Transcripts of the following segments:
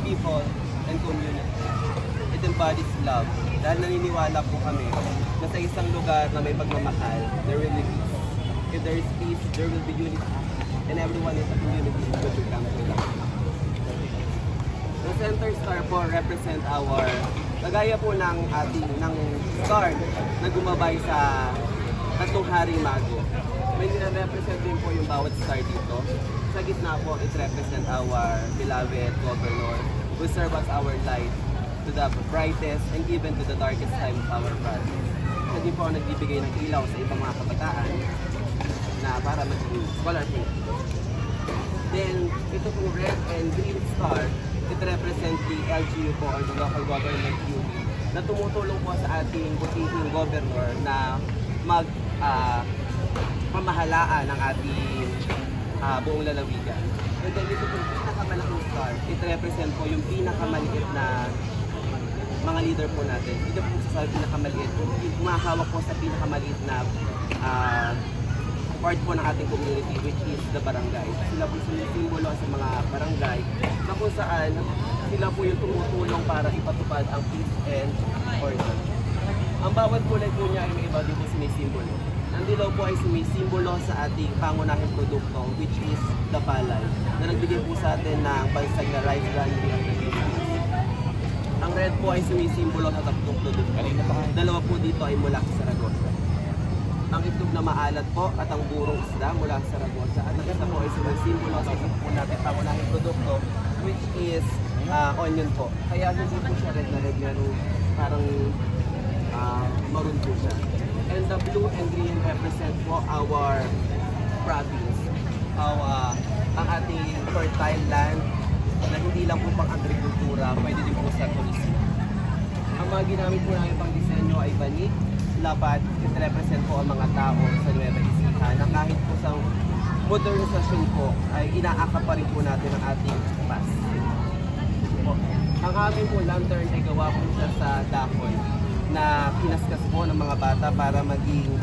people and community. It embodies love. Dahil naniniwala po kami na sa isang lugar na may pagmamahal, there will be peace. If there is peace, there will be unity. And everyone in the community will become love. The center star po represent our, kagaya po ng star na gumabay sa tatlong haring mago. May nire-represent din po yung bawat star dito. Sa gitna po, it represent our beloved governor who serve as our light to the brightest and even to the darkest time of our province. Siya din po ang nagbibigay ng ilaw sa ibang mga kabataan na para maging scholarship. Then, ito pong red and green star, it represent the LGU po or the local government unit na tumutulong po sa ating butihing governor na pamahalaan ng ating buong lalawigan. And then ito po pinakamalaking star, it represent po yung pinakamaliit na mga leader po natin. Ito po sa pinakamaliit, humahawak po sa pinakamaliit na part po ng ating community, which is the barangay. Sila po sinisimbolo sa mga barangay na kung saan sila po yung tumutulong para ipatupad ang peace and order. Ang bawat kulay po niya ay may iba din po sinisimbolo. Ang dilaw po ay sumisimbolo sa ating pangunahing produkto, which is the palay, na nagbigay po sa atin ng bansag na rice grandly at Philippines. Ang red po ay sumisimbolo sa tatlong produkto. Dalawa po dito ay mula sa Saragossa. Ang itlog na maalat po at ang burong isda mula sa Saragossa. At ang isa po ay sumisimbolo sa po natin pangunahing produkto, which is onion po. Kaya hindi po siya red na red, parang maroon po siya. And the blue and green represent po our province. Ang ating fertile land na hindi lang po pang agrikultura, pwede din po sa tourism. Ang mga ginamit po namin pang disenyo ay banig, lapat, it represent po ang mga tao sa Nueva Ecija na kahit po sa modernisasyon po ay inaakap pa rin po natin ang ating past. Ang aming po lantern ay gawa po siya sa dahon na kinaskas po ng mga bata para maging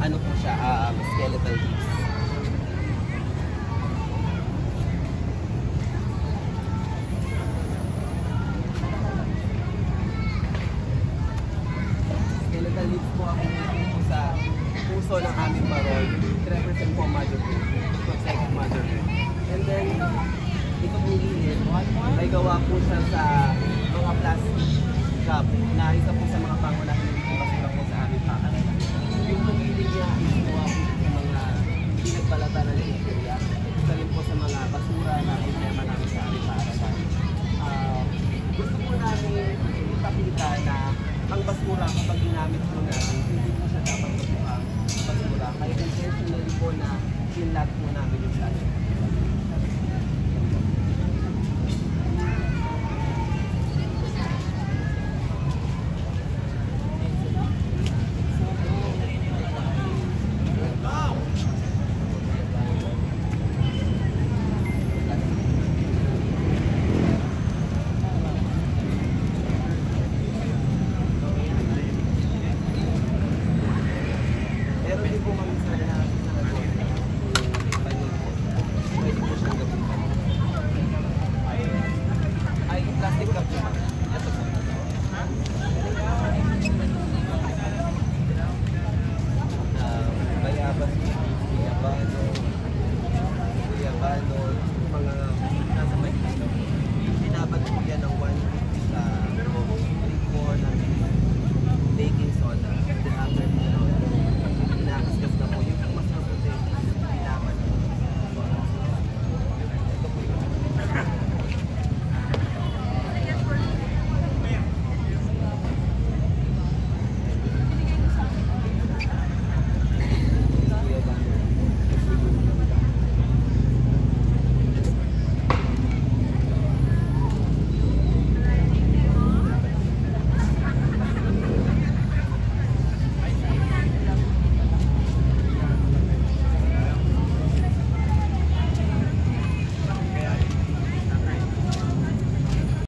ano po siya, skeletal leaves. Skeletal leaves po ang po sa puso ng aming parol. It represent po motherhood, protect motherhood. And then, ito pong gilid ay gawa po siya sa mga plastic cup na isa po sa mga pangunahing basura po sa aming paaralan. Yung pumili niya ay gawa po sa mga pinagbalatan ng Nigeria. Isa rin po sa mga basura na problema namin